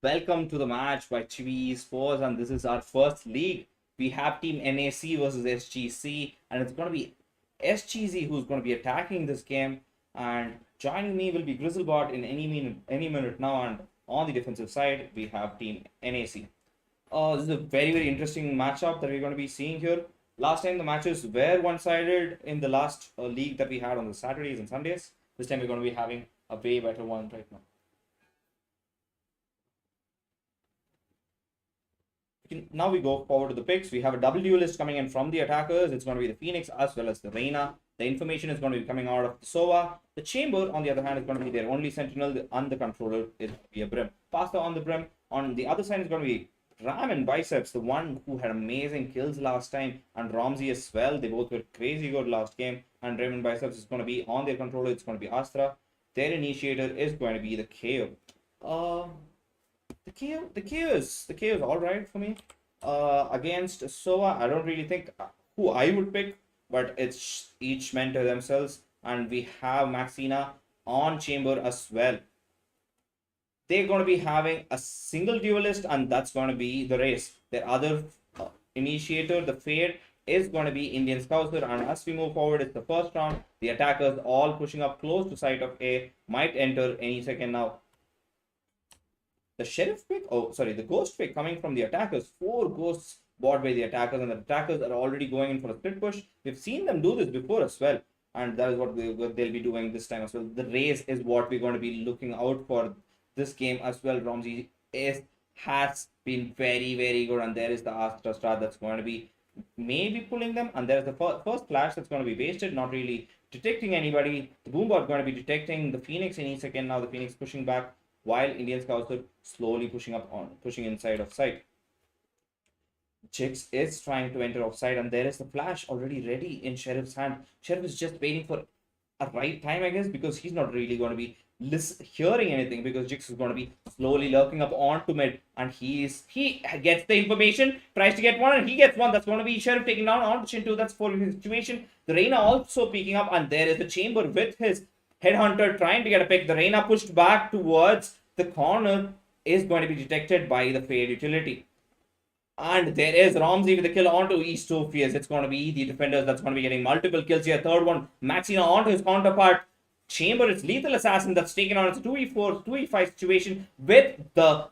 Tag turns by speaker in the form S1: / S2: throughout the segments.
S1: Welcome to the match by Chibi Esports, and this is our first league. We have Team NAC versus SGC, and it's going to be SGZ who's going to be attacking this game, and joining me will be Grizzlebot in any minute now. And on the defensive side, we have Team NAC. This is a very interesting matchup that we're going to be seeing here. Last time the matches were one-sided in the last league that we had on the Saturdays and Sundays. This time we're going to be having a way better one right now. Now we go forward to the picks. We have a double duelist coming in from the attackers. It's going to be the Phoenix as well as the Reina. The information is going to be coming out of the Sova. The Chamber, on the other hand, is going to be their only sentinel, and the controller is going to be a Brim. Pasta on the Brim. On the other side is going to be Ram and Biceps, the one who had amazing kills last time, and Ramsey as well. They both were crazy good last game. And Ram and Biceps is going to be on their controller. It's going to be Astra. Their initiator is going to be the KO. The KO is all right for me. Against Sova, I don't really think who I would pick, but it's each men to themselves. And we have Maxina on Chamber as well. They're going to be having a single duelist, and that's going to be the race. Their other initiator, the Fade, is going to be Indian Scouser. And as we move forward, it's the first round. The attackers all pushing up close to site of A, might enter any second now. The Sheriff pick, the Ghost pick coming from the attackers. 4 ghosts bought by the attackers, and the attackers are already going in for a split push. We've seen them do this before as well, and that is what they'll be doing this time as well. The race is what we're going to be looking out for this game as well. Ramsey has been very good, and there is the Astra Star that's going to be maybe pulling them, and there's the first flash that's going to be wasted, not really detecting anybody. The Boombot going to be detecting the Phoenix any second now. The Phoenix pushing back, while Indian Scouts are slowly pushing inside of sight. Jix is trying to enter offside, and there is the flash already ready in Sheriff's hand. Sheriff is just waiting for a right time, I guess, because he's not really going to be hearing anything, because Jix is going to be slowly lurking up onto mid, and he gets the information, tries to get one, and he gets one. That's going to be Sheriff taking down onto Chintu. That's for his situation. The Reina also peeking up, and there is the Chamber with his Headhunter trying to get a pick. The Reina pushed back towards the corner, is going to be detected by the Fade utility. And there is Ramsey with the kill onto eSport. It's going to be the defenders that's going to be getting multiple kills here. Third one, Maxina onto his counterpart. Chamber, it's Lethal Assassin that's taken on. It's a 2v4, 2v5 situation with the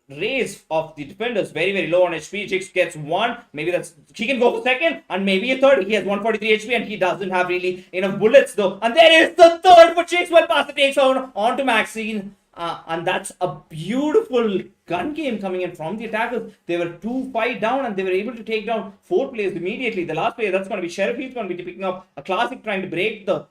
S1: raise of the defenders very low on HP. Jix gets one. Maybe he can go for second, and maybe a third. He has 143 HP, and he doesn't have really enough bullets though. And there is the third for Jix. Well, Pasta takes onto Maxine. And that's a beautiful gun game coming in from the attackers. They were 2-5 down, and they were able to take down 4 players immediately. The last player, that's going to be Sheriff. He's going to be picking up a classic, trying to break the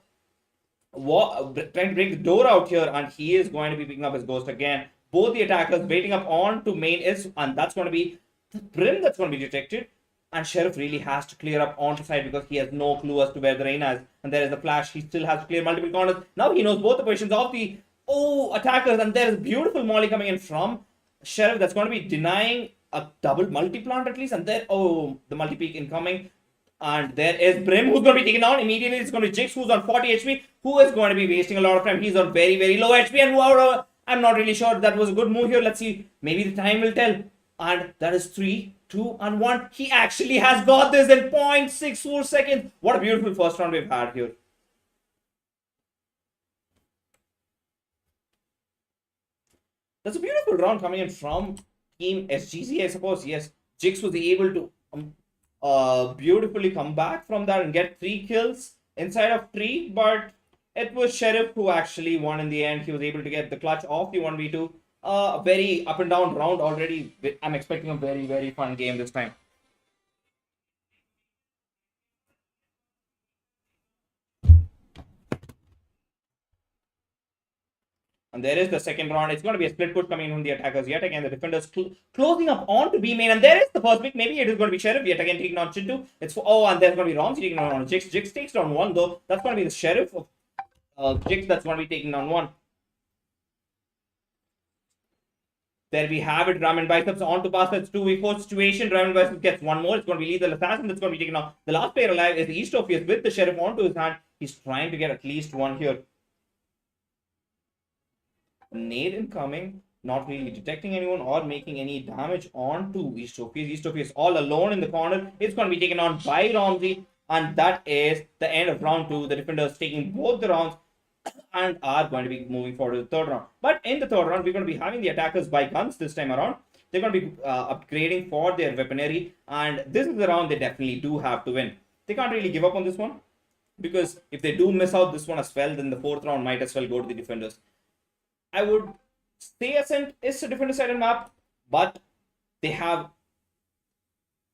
S1: door out here, and he is going to be picking up his Ghost again. Both the attackers waiting up on to main and that's going to be the Brim that's going to be detected. And Sheriff really has to clear up onto side, because he has no clue as to where the Reina is. And there is the flash. He still has to clear multiple corners. Now he knows both the positions of the attackers, and there's beautiful molly coming in from Sheriff that's going to be denying a double multi-plant at least, and there the multi-peak incoming, and there is Brim who's going to be taken down immediately. It's going to be Jix who's on 40 HP, who is going to be wasting a lot of time. He's on very low HP, and I'm not really sure that was a good move here. Let's see, maybe the time will tell. And that is 3, 2, and 1. He actually has got this in 0.64 seconds. What a beautiful first round we've had here. That's a beautiful round coming in from Team SGC, I suppose. Yes, Jix was able to beautifully come back from that and get 3 kills inside of 3. But it was Sheriff who actually won in the end. He was able to get the clutch of the 1v2. A very up and down round already. I'm expecting a very fun game this time. And there is the second round. It's going to be a split push coming in from the attackers. Yet again, the defenders closing up onto B main. And there is the first pick. Maybe it is going to be Sheriff. Yet again, taking on Chintu. And there's going to be Ramsey taking on Jix. Jix takes down 1 though. That's going to be the Sheriff of Jix that's going to be taking down 1. There we have it. Ram and Biceps on to Pasta. It's 2v4 situation. Ram and Biceps gets 1 more. It's going to be Lethal Assassin that's going to be taken off. The last player alive is eSport with the Sheriff onto his hand. He's trying to get at least 1 here. Nade incoming, not really detecting anyone or making any damage onto eSport. eSport is all alone in the corner. It's going to be taken on by Ramsey. And that is the end of round 2. The defenders taking both the rounds and are going to be moving forward to the third round. But in the third round, we're going to be having the attackers buy guns this time around. They're going to be upgrading for their weaponry, and this is the round they definitely do have to win. They can't really give up on this one, because if they do miss out this one as well, then the fourth round might as well go to the defenders. I would say Ascent is a defender-sided map, but they have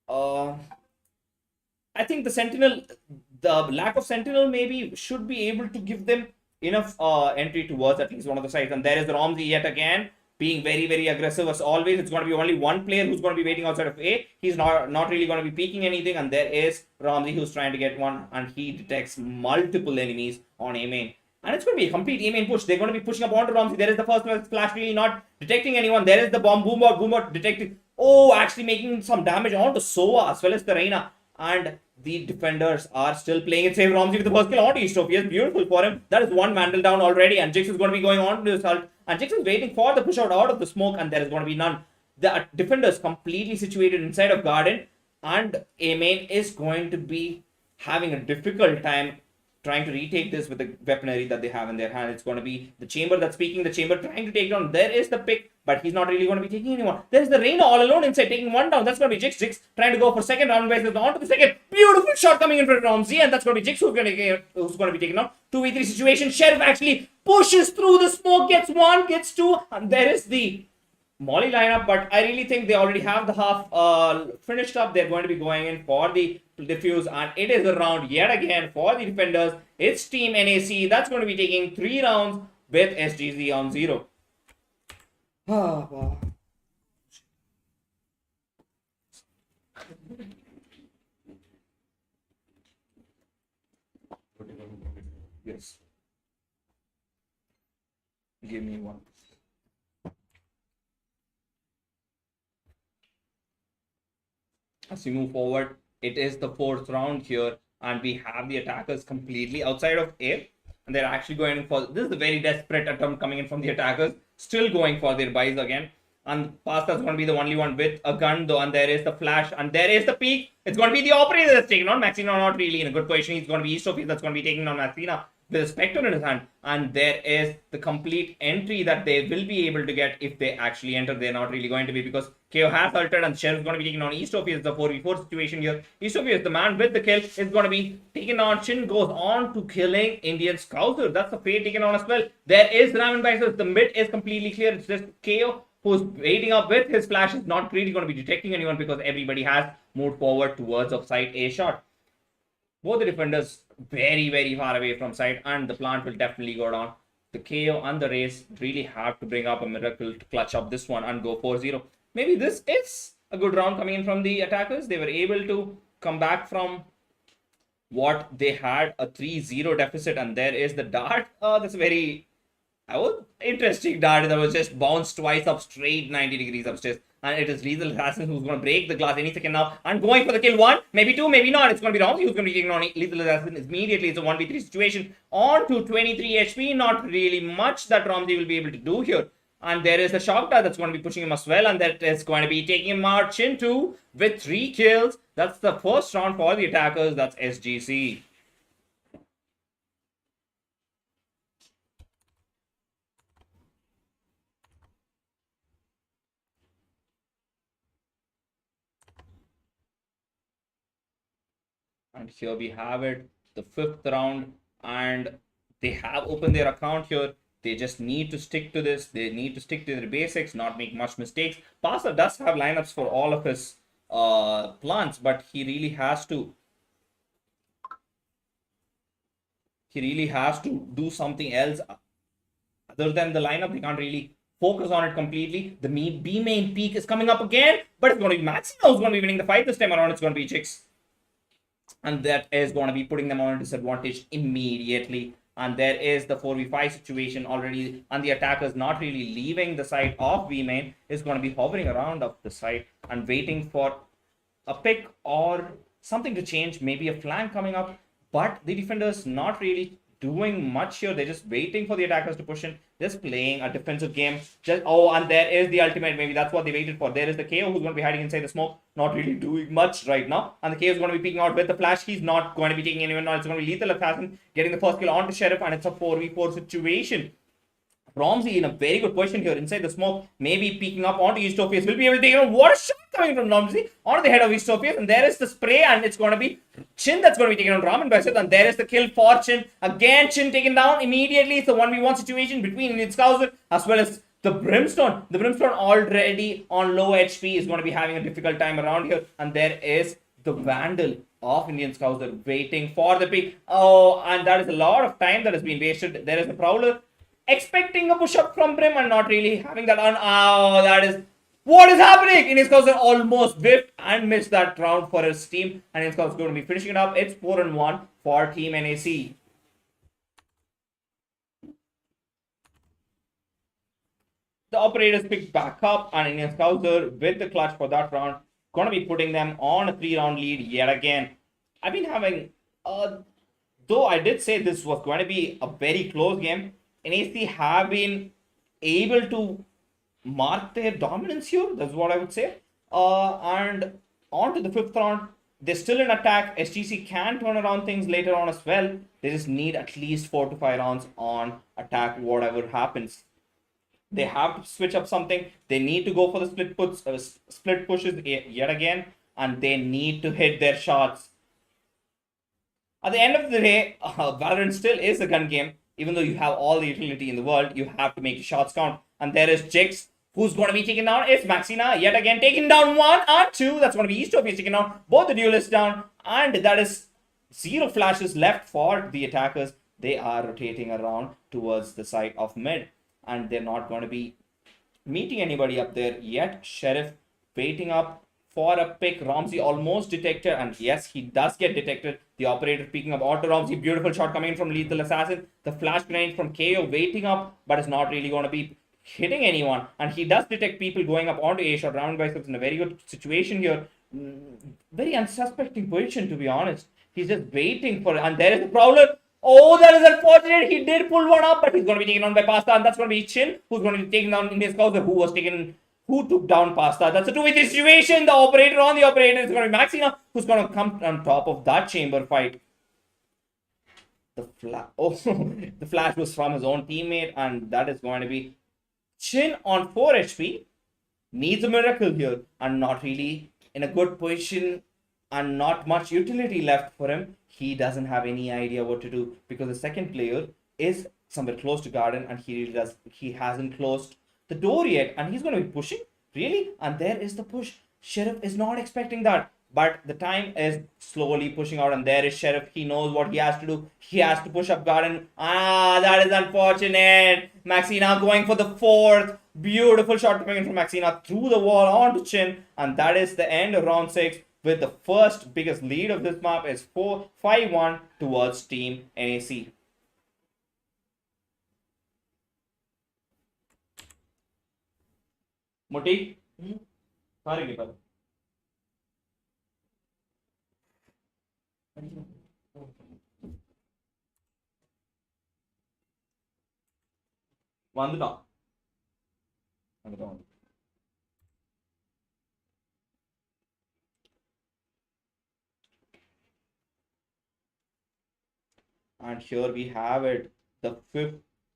S1: I think the lack of Sentinel maybe should be able to give them enough entry towards at least one of the sides. And there is Romsey yet again, being very, very aggressive as always. It's going to be only one player who's going to be waiting outside of A. He's not really going to be peeking anything. And there is Romsey who's trying to get one, and he detects multiple enemies on A main. And it's going to be a complete A main push. They're going to be pushing up onto Romsey. There is the first flash, really not detecting anyone. There is the bomb, Boombot detecting. Oh, actually making some damage onto Sova as well as the Reina. And the defenders are still playing it safe. Romsey with the first kill onto eSport. Beautiful for him. That is one Vandal down already. And Jix is going to be going on to the assault. And Jix is waiting for the push out of the smoke. And there is going to be none. The defenders completely situated inside of Garden. And A main is going to be having a difficult time trying to retake this with the weaponry that they have in their hand. It's going to be the Chamber that's speaking. The Chamber trying to take down. There is the pick, but he's not really going to be taking anyone. There's the Reina all alone inside, taking one down. That's going to be Jix. Jix trying to go for second round. On to the second. Beautiful shot coming in from Romsey, and that's going to be Jix who's going to be taken out. 2v3 situation. Sheriff actually pushes through the smoke, gets one, gets two, and there is the Molly lineup, but I really think they already have the half finished up. They're going to be going in for the defuse, and it is a round yet again for the defenders. It's Team NAC that's going to be taking 3 rounds with SGC on 0. Yes. Give me one. As we move forward, it is the 4th round here, and we have the attackers completely outside of A, and they're actually going for this is a very desperate attempt coming in from the attackers, still going for their buys again. And Pasta's going to be the only one with a gun though, and there is the flash, and there is the peek. It's going to be the operator that's taking on Maxina, not really in a good position. He's going to be eSport that's going to be taking on Maxina with a Spectre in his hand, and there is the complete entry that they will be able to get if they actually enter. They're not really going to be, because KO has altered and Sheriff is going to be taking on eSport. It's the 4v4 situation here. eSport is the man with the kill, is going to be taken on. Shin goes on to killing Indian Scouser. That's the fate taken on as well. There is Ramen Bison. The mid is completely clear. It's just KO who's waiting up with his flash, is not really going to be detecting anyone because everybody has moved forward towards offside A shot. Both the defenders very, very far away from side, and the plant will definitely go down. The KO and the race really have to bring up a miracle to clutch up this one and go 4-0. Maybe this is a good round coming in from the attackers. They were able to come back from what they had, a 3-0 deficit, and there is the dart. That's a very interesting dart that was just bounced twice up straight 90 degrees upstairs. And it is Lethal Assassin who's going to break the glass any second now. And going for the kill 1, maybe 2, maybe not. It's going to be Romsey who's going to be taking on Lethal Assassin immediately. It's a 1v3 situation. On to 23 HP. Not really much that Romsey will be able to do here. And there is the Shock Dart that's going to be pushing him as well. And that is going to be taking him out. Chin 2 with 3 kills. That's the first round for the attackers. That's SGC. And here we have it, the 5th round, and they have opened their account here. They just need to stick to this. They need to stick to their basics, not make much mistakes. Pasta does have lineups for all of his plants, but he really has to do something else other than the lineup. They can't really focus on it completely. The B main peak is coming up again, but it's going to be Maxina who's going to be winning the fight this time around. It's going to be Chicks. And that is going to be putting them on a disadvantage immediately. And there is the 4v5 situation already, and the attackers not really leaving the side of V main, is going to be hovering around up the side and waiting for a pick or something to change, maybe a flank coming up. But the defenders not really doing much here. They're just waiting for the attackers to push in, just playing a defensive game. And there is the ultimate. Maybe that's what they waited for. There is the KO who's going to be hiding inside the smoke, not really doing much right now. And the KO is going to be peeking out with the flash. He's not going to be taking anyone now. It's going to be Lethal Assassin getting the first kill onto Sheriff, and it's a 4v4 situation. Romsey in a very good position here inside the smoke, maybe peeking up onto Eastophius. Will be able to take on what a shot coming from Romsey onto the head of Eastophius, and there is the spray, and it's going to be Chin that's going to be taken on Raman Baisat, and there is the kill for Chin. Again, Chin taken down immediately. It's a 1v1 situation between Nitzkauser as well as the Brimstone. The Brimstone already on low HP is going to be having a difficult time around here, and there is the Vandal of Indian Scouser waiting for the pick. Oh, and that is a lot of time that has been wasted. There is the Prowler expecting a push-up from Brim and not really having that on. Oh, that is what is happening. Indian Scouser almost whiffed and missed that round for his team, and Indian Scouser is going to be finishing it up. It's 4-1 for Team NAC. The operators picked back up, and Indian Scouser with the clutch for that round, going to be putting them on a 3-round lead yet again. I've been having, though I did say this was going to be a very close game, NAC have been able to mark their dominance here. That's what I would say. And on to the 5th round. They're still in attack. SGC can turn around things later on as well. They just need at least 4 to 5 rounds on attack, whatever happens. They have to switch up something. They need to go for the split pushes yet again, and they need to hit their shots. At the end of the day, Valorant still is a gun game. Even though you have all the utility in the world, you have to make your shots count. And there is Jix, who's going to be taken down. It's Maxina, yet again, taken down 1 and 2. That's going to be Eastopia taken down. Both the duelists down. And that is 0 flashes left for the attackers. They are rotating around towards the side of mid. And they're not going to be meeting anybody up there yet. Sheriff waiting up for a pick. Romsey almost detected, and yes, he does get detected. The operator picking up onto Romsey. Beautiful shot coming in from Lethal Assassin. The flash grenade from KO waiting up, but it's not really going to be hitting anyone. And he does detect people going up onto A shot. Round biceps in a very good situation here. Very unsuspecting position, to be honest. He's just waiting for it. And there is the Prowler. Oh, that is unfortunate. He did pull one up, but he's going to be taken on by Pasta, and that's going to be Chin, who's going to be taken down in his Scouser, who took down Pasta. That's a 2v3 situation. The operator on the operator is going to be Maxina, who's going to come on top of that chamber fight. The flash was from his own teammate, and that is going to be Chin on 4 HP. Needs a miracle here, and not really in a good position, and not much utility left for him. He doesn't have any idea what to do, because the second player is somewhere close to garden, and he hasn't closed the door yet, and he's going to be pushing, really. And there is the push. Sheriff is not expecting that, but the time is slowly pushing out, and there is Sheriff. He knows what he has to do. He has to push up garden. That is unfortunate. Maxina going for the 4th. Beautiful shot coming in from Maxina through the wall onto Chin, and that is the end of round 6, with the first biggest lead of this map is 5-1 towards Team NAC. Moti? Sorry, Gipal. Vanduta. And here we have it, the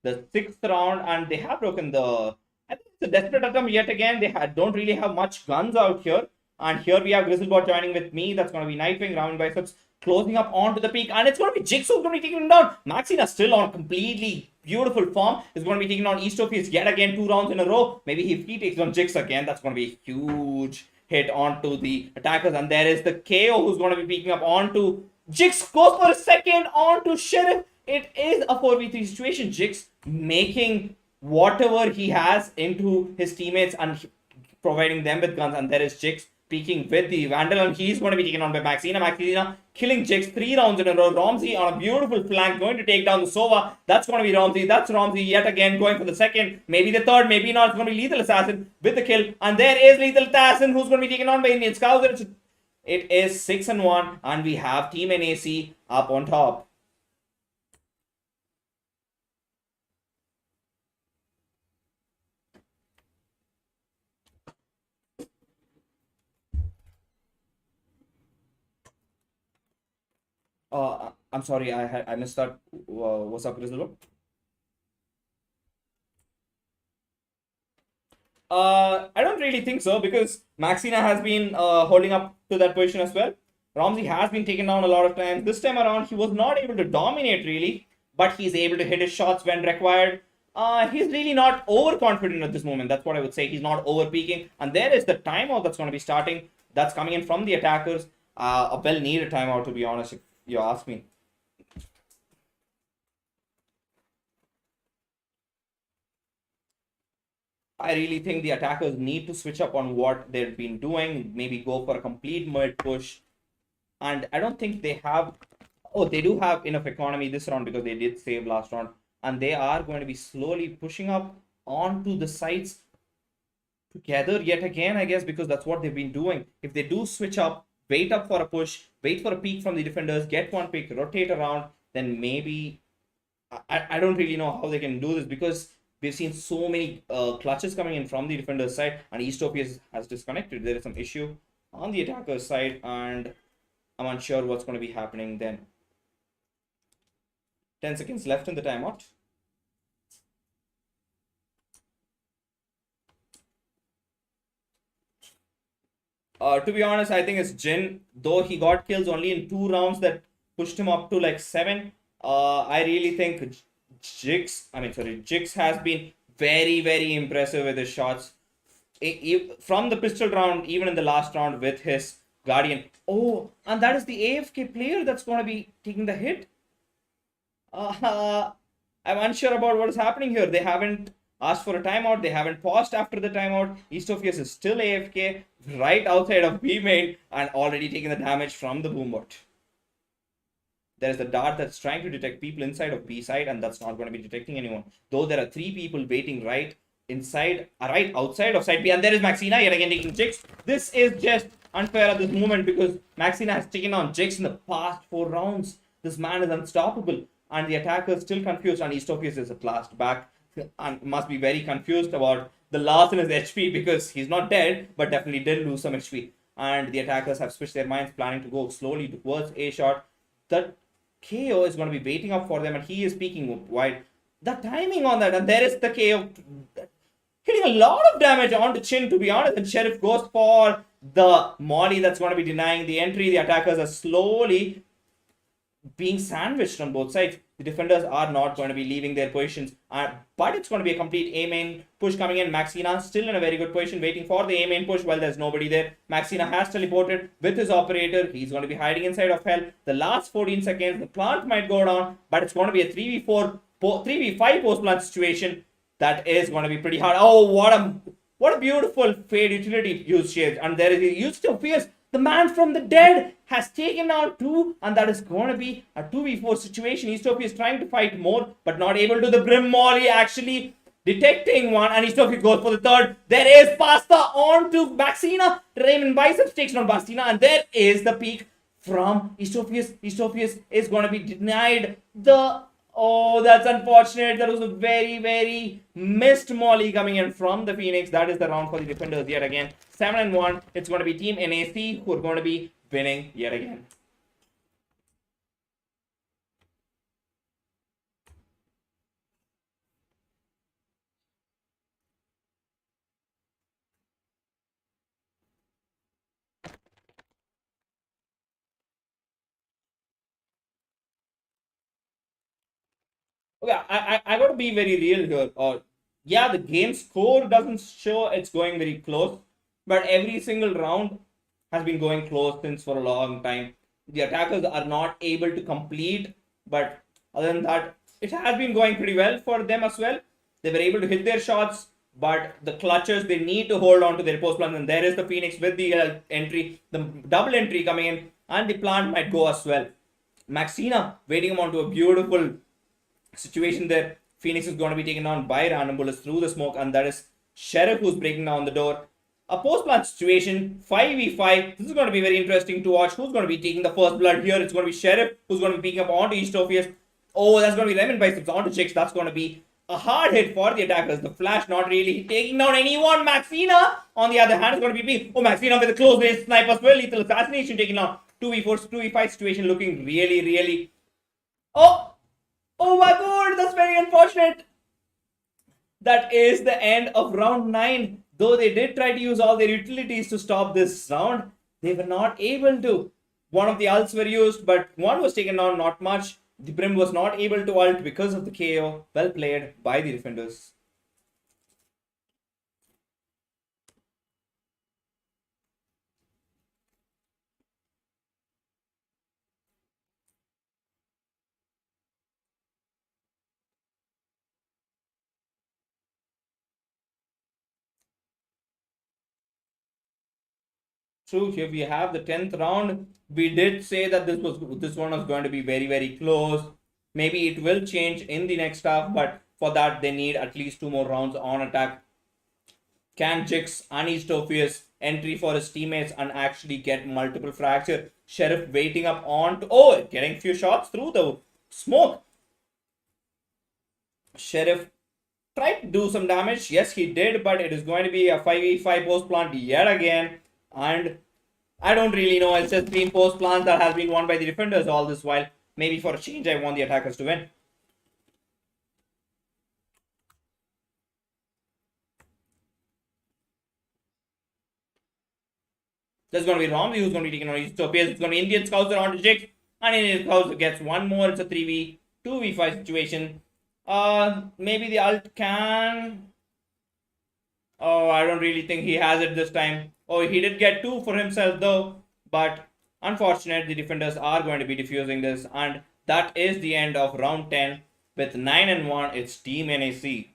S1: 6th round, and they have broken the. I think it's a desperate attempt yet again. They don't really have much guns out here. And here we have Grizzlebot joining with me. That's going to be Nightwing, Ramen Biceps, closing up onto the peak. And it's going to be Jigsaw going to be taking him down. Maxina still on completely beautiful form. Is going to be taking on Eastophius yet again 2 rounds in a row. Maybe if he takes on Jigs again, that's going to be a huge hit onto the attackers. And there is the KO who's going to be picking up onto Jigs. Goes for a second onto Sheriff. It is a 4v3 situation. Jigs making whatever he has into his teammates and providing them with guns. And there is Jigs peeking with the Vandal, and he's going to be taken on by Maxina. Maxina killing Jigs 3 rounds in a row. Romsey on a beautiful flank going to take down the Sova. That's going to be Romsey. That's Romsey yet again going for the 2nd, maybe the 3rd, maybe not. It's going to be Lethal Assassin with the kill, and there is Lethal Assassin who's going to be taken on by Indian Scouser. It is 6-1, and we have Team NAC up on top. I'm sorry, I missed that. What's up, Grizzle? I don't really think so because Maxina has been holding up to that position as well. Ramsey has been taken down a lot of times. This time around, he was not able to dominate really, but he's able to hit his shots when required. He's really not overconfident at this moment. That's what I would say. He's not over peaking. And there is the timeout that's going to be starting. That's coming in from the attackers. A well needed timeout, to be honest, if you ask me. I really think the attackers need to switch up on what they've been doing. Maybe go for a complete mid push. And I don't think they have... Oh, they do have enough economy this round because they did save last round. And they are going to be slowly pushing up onto the sides together yet again, I guess, because that's what they've been doing. If they do switch up, wait up for a push, wait for a peek from the defenders, get one pick, rotate around, then maybe... I don't really know how they can do this because we've seen so many clutches coming in from the defender's side and Eastopia has disconnected. There is some issue on the attacker's side and I'm unsure what's going to be happening then. 10 seconds left in the timeout. To be honest, I think it's Jin. Though he got kills only in 2 rounds that pushed him up to like 7. I really think Jigs has been very, very impressive with his shots. From the pistol round, even in the last round with his Guardian. Oh, and that is the AFK player that's going to be taking the hit. I'm unsure about what is happening here. They haven't asked for a timeout. They haven't paused after the timeout. Eastophius is still AFK right outside of B main and already taking the damage from the boombot. There is the dart that's trying to detect people inside of B side and that's not going to be detecting anyone. Though there are 3 people waiting right outside of side B and there is Maxina yet again taking Jigs. This is just unfair at this moment because Maxina has taken on Jigs in the past 4 rounds. This man is unstoppable and the attacker is still confused and Eastophius is at last back and must be very confused about the loss in his HP because he's not dead but definitely did lose some HP. And the attackers have switched their minds, planning to go slowly towards A shot. That KO is going to be waiting up for them and he is peeking wide. The timing on that and there is the KO hitting a lot of damage onto Chin, to be honest, and Sheriff goes for the molly that's going to be denying the entry. The attackers are slowly being sandwiched on both sides. The defenders are not going to be leaving their positions, but it's going to be a complete A main push coming in. Maxina still in a very good position, waiting for the A main push while there's nobody there. Maxina has teleported with his operator. He's going to be hiding inside of Hell. The last 14 seconds, the plant might go down, but it's going to be a 3v5 post plant situation. That is going to be pretty hard. Oh, what a beautiful fade utility used here. And there is Eustophius, the man from the dead, has taken out 2, and that is going to be a 2v4 situation. Eustophius trying to fight more, but not able to. The Brim Molly actually detecting one, and Eustophius goes for the 3rd. There is Pasta on to Maxina. Raymond Biceps takes on Bastina, and there is the peak from Eustophius. Eustophius is going to be denied the... Oh, that's unfortunate. That was a very, very missed molly coming in from the Phoenix. That is the round for the defenders yet again. 7-1. It's going to be Team NAC who are going to be winning yet again. Okay, I got to be very real here. Yeah, the game score doesn't show it's going very close, but every single round has been going close since for a long time. The attackers are not able to complete, but other than that, it has been going pretty well for them as well. They were able to hit their shots, but the clutches, they need to hold on to their post plant. And there is the Phoenix with the entry, the double entry coming in, and the plant might go as well. Maxina waiting him onto a beautiful situation there. Phoenix is going to be taken down by random bullets through the smoke, and that is Sheriff who's breaking down the door. A post-plant situation, 5v5. This is going to be very interesting to watch. Who's going to be taking the first blood here? It's going to be Sheriff who's going to be picking up onto Eastophius. Oh, that's going to be Lemon Biceps onto Chicks. That's going to be a hard hit for the attackers. The flash not really taking down anyone. Maxina, on the other hand, is going to be being... Oh, Maxina with a close range sniper as well. Lethal assassination taking down 2v4, 2v5 situation looking really. Oh my god, that's very unfortunate. That is the end of round 9. Though they did try to use all their utilities to stop this round, they were not able to. One of the ults were used, but one was taken down, not much. The Brim was not able to ult because of the KO. Well played by the defenders. True, here we have the 10th round. We did say that this one was going to be very close. Maybe it will change in the next half, but for that they need at least 2 more rounds on attack. Can Jix Anistophilus entry for his teammates and actually get multiple fracture? Sheriff waiting up on to getting few shots through the smoke. Sheriff tried to do some damage. Yes, he did, but it is going to be a 5v5 post plant yet again. And I don't really know. It's just been post plants that has been won by the defenders all this while. Maybe for a change, I want the attackers to win. There's going to be Romsey who's going to be taking on Utopias. It's going to be Indian Scouts are on to Jix. And Indian Scouts gets one more. It's a 3v, 2v5 situation. Maybe the ult can... Oh, I don't really think he has it this time. Oh, he did get 2 for himself though. But unfortunate, the defenders are going to be defusing this. And that is the end of round 10. With 9-1, it's Team NAC.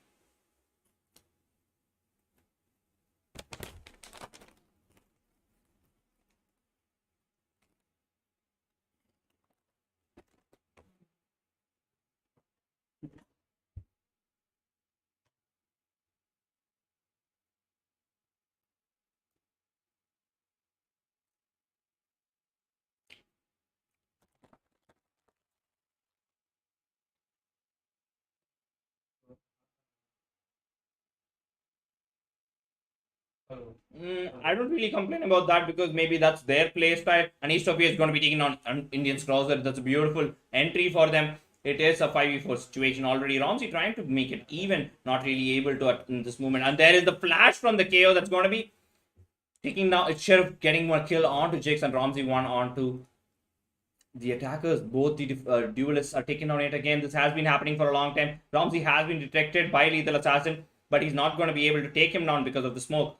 S1: I don't really complain about that because maybe that's their play style. And Eastopia is going to be taking on Indian Scrouser. That's a beautiful entry for them. It is a 5v4 situation already. Romsey trying to make it even, not really able to in this moment. And there is the flash from the KO that's going to be taking now. It's Sheriff getting one kill onto Jix and Romsey one onto the attackers. Both the duelists are taking on it again. This has been happening for a long time. Romsey has been detected by Lethal Assassin, but he's not going to be able to take him down because of the smoke.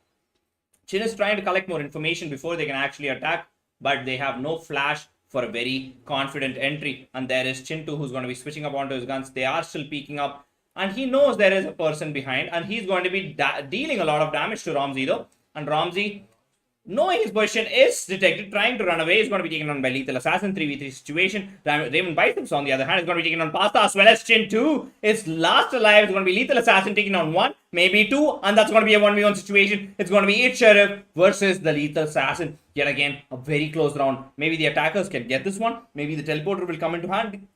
S1: Chin is trying to collect more information before they can actually attack, but they have no flash for a very confident entry. And there is Chin 2 who's going to be switching up onto his guns. They are still peeking up, and he knows there is a person behind, and he's going to be dealing a lot of damage to Romsey though. And Romsey, knowing his position, is detected, trying to run away. Is going to be taken on by Lethal Assassin. 3v3 situation. Raymond Biceps, on the other hand, is going to be taken on Pasta as well as Chin 2. It's last alive. It's going to be Lethal Assassin taking on 1, maybe 2, and that's going to be a 1v1 situation. It's going to be Sheriff versus the Lethal Assassin. Yet again, a very close round. Maybe the attackers can get this one. Maybe the teleporter will come into hand.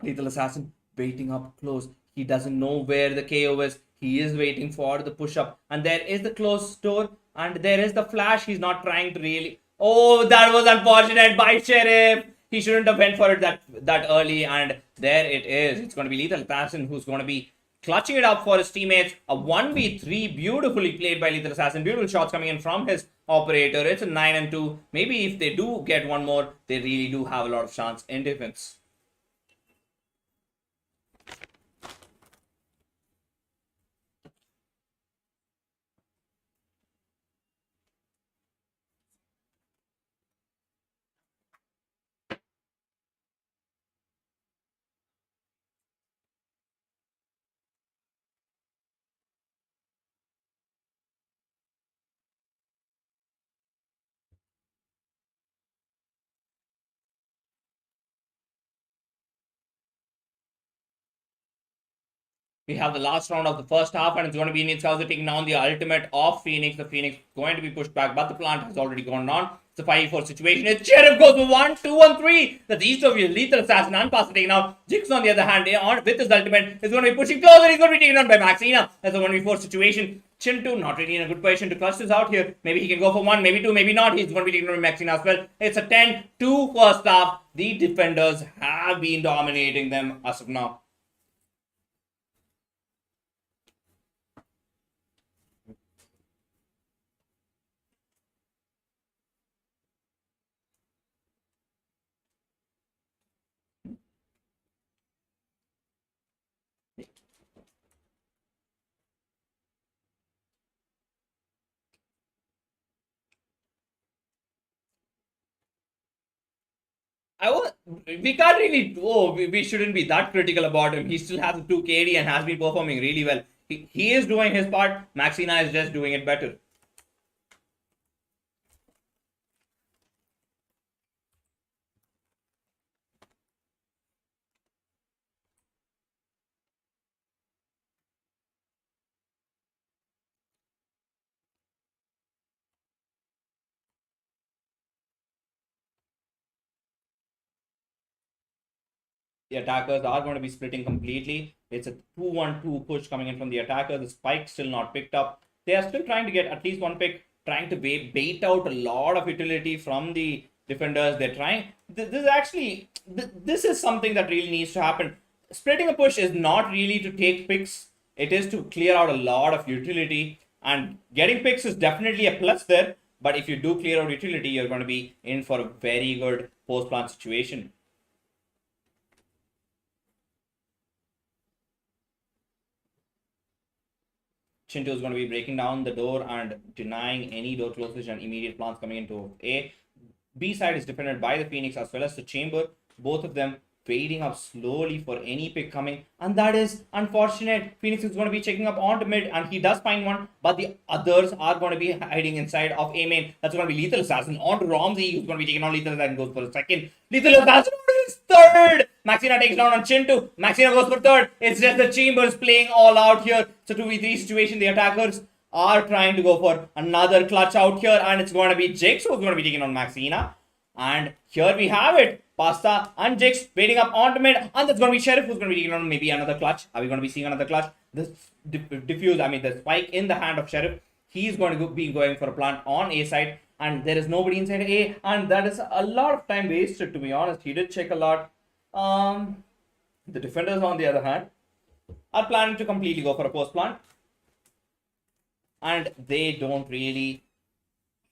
S1: Lethal Assassin waiting up close. He doesn't know where the KO is. He is waiting for the push-up. And there is the closed door. And there is the flash. He's not trying to really... Oh, that was unfortunate by Sheriff. He shouldn't have went for it that early. And there it is. It's going to be Lethal Assassin who's going to be clutching it up for his teammates. A 1v3 beautifully played by Lethal Assassin. Beautiful shots coming in from his operator. It's a 9-2. Maybe if they do get one more, they really do have a lot of chance in defense. We have the last round of the first half, and it's going to be Indian Scouts taking down the ultimate of Phoenix. The Phoenix going to be pushed back, but the plant has already gone on. It's a 5-4 situation. It's Sheriff goes for 1, 2, and 3. That's each of you. Lethal Assassin unpassed taken out. Jix on the other hand, with his ultimate, is going to be pushing closer. He's going to be taken out by Maxina. That's a 1v4 situation. Chintu not really in a good position to clutch this out here. Maybe he can go for 1, maybe 2, maybe not. He's going to be taken out by Maxina as well. It's a 10-2 first half. The defenders have been dominating them as of now. We can't really, we shouldn't be that critical about him. He still has a 2 KD and has been performing really well. He is doing his part. Maxina is just doing it better. The attackers are going to be splitting completely. It's a 2-1-2 push coming in from the attackers. The spike still not picked up. They are still trying to get at least 1 pick, trying to bait out a lot of utility from the defenders. They're trying. This is something that really needs to happen. Splitting a push is not really to take picks. It is to clear out a lot of utility. And getting picks is definitely a plus there. But if you do clear out utility, you're going to be in for a very good post-plant situation. Chintu is going to be breaking down the door and denying any door closage and immediate plants coming into A. B side is defended by the Phoenix as well as the Chamber. Both of them fading up slowly for any pick coming. And that is unfortunate. Phoenix is going to be checking up onto mid and he does find one. But the others are going to be hiding inside of A main. That's going to be Lethal Assassin onto Romsey, who's going to be taking on Lethal Assassin, goes for a second. Lethal Assassin is third. Maxina takes down on Chintu. Maxina goes for third. It's just the Chambers playing all out here. It's a 2v3 situation. The attackers are trying to go for another clutch out here. And it's going to be Jix who's going to be taking on Maxina. And here we have it. Pasta and Jix waiting up onto mid. And that's going to be Sheriff who's going to be taking on maybe another clutch. Are we going to be seeing another clutch? This the spike in the hand of Sheriff. He's going to be going for a plant on A side. And there is nobody inside A. And that is a lot of time wasted, to be honest. He did check a lot. The defenders, on the other hand, are planning to completely go for a post plant. And they don't really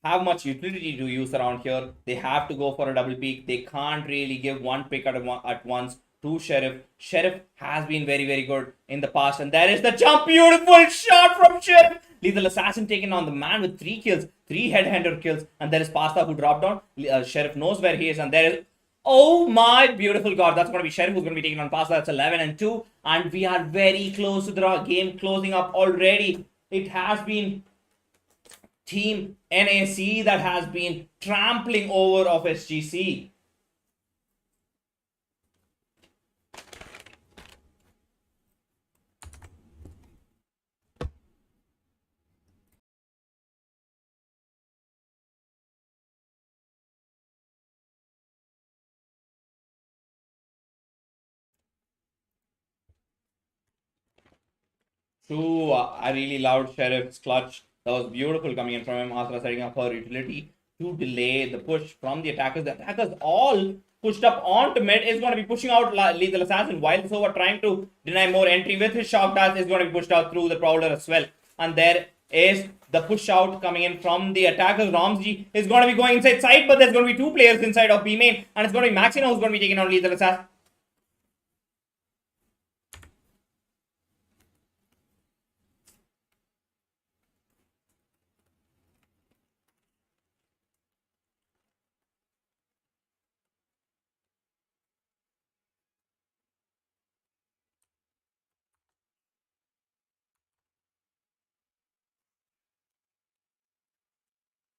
S1: have much utility to use around here. They have to go for a double peek. They can't really give 1 pick at once to Sheriff. Sheriff has been very, very good in the past. And there is the jump. Beautiful shot from Sheriff. Lethal Assassin taking on the man with 3 kills. 3 headhunter kills. And there is Pasta who dropped down. Sheriff knows where he is. And there is... Oh my beautiful God. That's going to be Sheriff who's going to be taking on Pasta. That's 11-2. And we are very close to the game closing up already. It has been Team NAC that has been trampling over of SGC. True, I really loved Sheriff's clutch. That was beautiful coming in from him. Asra setting up her utility to delay the push from the attackers. The attackers all pushed up onto mid. Is going to be pushing out Lethal Assassin while Sova trying to deny more entry with his shock dash. Is going to be pushed out through the Prowler as well. And there is the push out coming in from the attackers. Romsey is going to be going inside side, but there's going to be 2 players inside of B main. And it's going to be Maxina who's going to be taking on Lethal Assassin.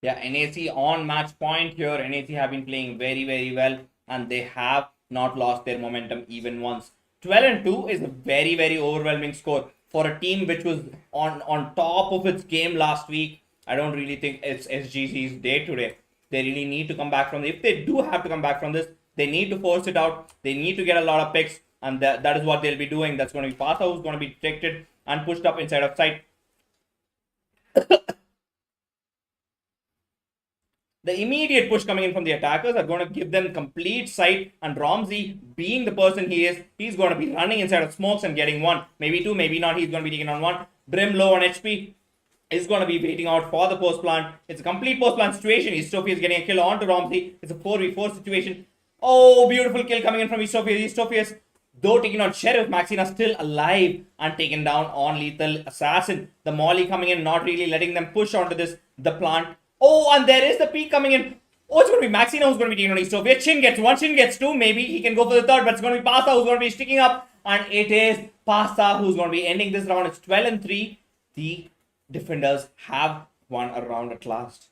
S1: Yeah, NAC on match point here. NAC have been playing very, very well and they have not lost their momentum even once. 12-2 is a very, very overwhelming score for a team which was on top of its game last week. I don't really think it's SGC's day today. They really need to come back from this. If they do have to come back from this, they need to force it out. They need to get a lot of picks, and that is what they'll be doing. That's going to be Pasa who's going to be detected and pushed up inside of site. The immediate push coming in from the attackers are going to give them complete sight, and Romsey, being the person he is, he's going to be running inside of smokes and getting one, maybe two, maybe not. He's going to be taking on one. Brim low on HP is going to be waiting out for the post plant. It's a complete post plant situation. Eastopia is getting a kill onto Romsey. It's a 4v4 situation. Oh, beautiful kill coming in from Eastopia. Eastopia, though taking out Sheriff, Maxina still alive and taken down on Lethal Assassin. The Molly coming in, not really letting them push onto this. The plant. Oh, and there is the peak coming in. Oh, it's going to be Maxina who's going to be taking on Eastopia. Chin gets one, Chin gets two. Maybe he can go for the third, but it's going to be Pasta who's going to be sticking up. And it is Pasta who's going to be ending this round. It's 12-3. The defenders have won a round at last.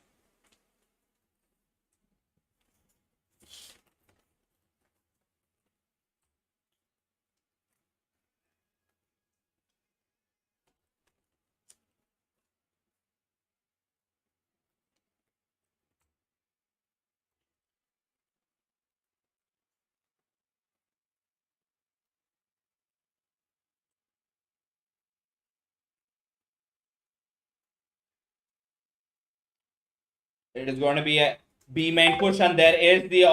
S1: It is going to be a B main push, and there is the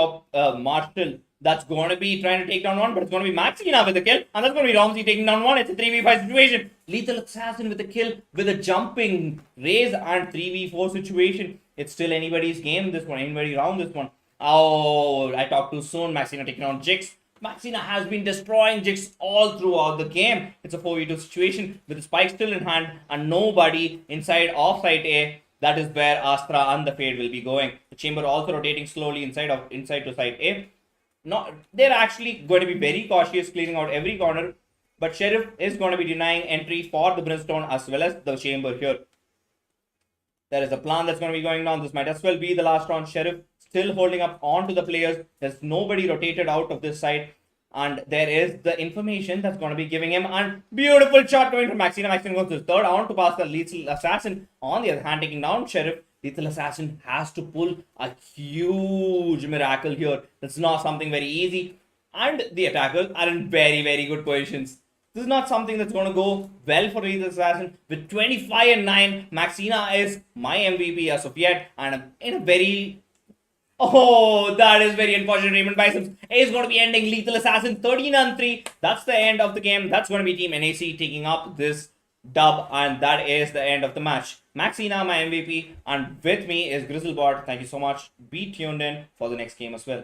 S1: Marshall that's going to be trying to take down one, but it's going to be Maxina with the kill, and that's going to be Romsey taking down one. It's a 3v5 situation. Lethal Assassin with the kill, with a jumping raise, and 3v4 situation. It's still anybody's game, this one, anybody round this one. Oh, I talked too soon. Maxina taking on Jix. Maxina has been destroying Jix all throughout the game. It's a 4v2 situation with the spike still in hand and nobody inside off site A. That is where Astra and the Fade will be going. The Chamber also rotating slowly inside to side A. They're actually going to be very cautious, clearing out every corner. But Sheriff is going to be denying entry for the Brimstone as well as the Chamber here. There is a plan that's going to be going down. This might as well be the last round. Sheriff still holding up onto the players. There's nobody rotated out of this side. And there is the information that's going to be giving him. And beautiful shot coming from Maxina. Maxina goes to his third. On to pass the Lethal Assassin. On the other hand, taking down Sheriff. Lethal Assassin has to pull a huge miracle here. That's not something very easy. And the attackers are in very, very good positions. This is not something that's going to go well for Lethal Assassin. With 25-9, Maxina is my MVP as of yet. And in a very... Oh, that is very unfortunate. Raymond Biceps is going to be ending Lethal Assassin 13-3. That's the end of the game. That's going to be Team NAC taking up this dub. And that is the end of the match. Maxina, my MVP. And with me is Grizzlebot. Thank you so much. Be tuned in for the next game as well.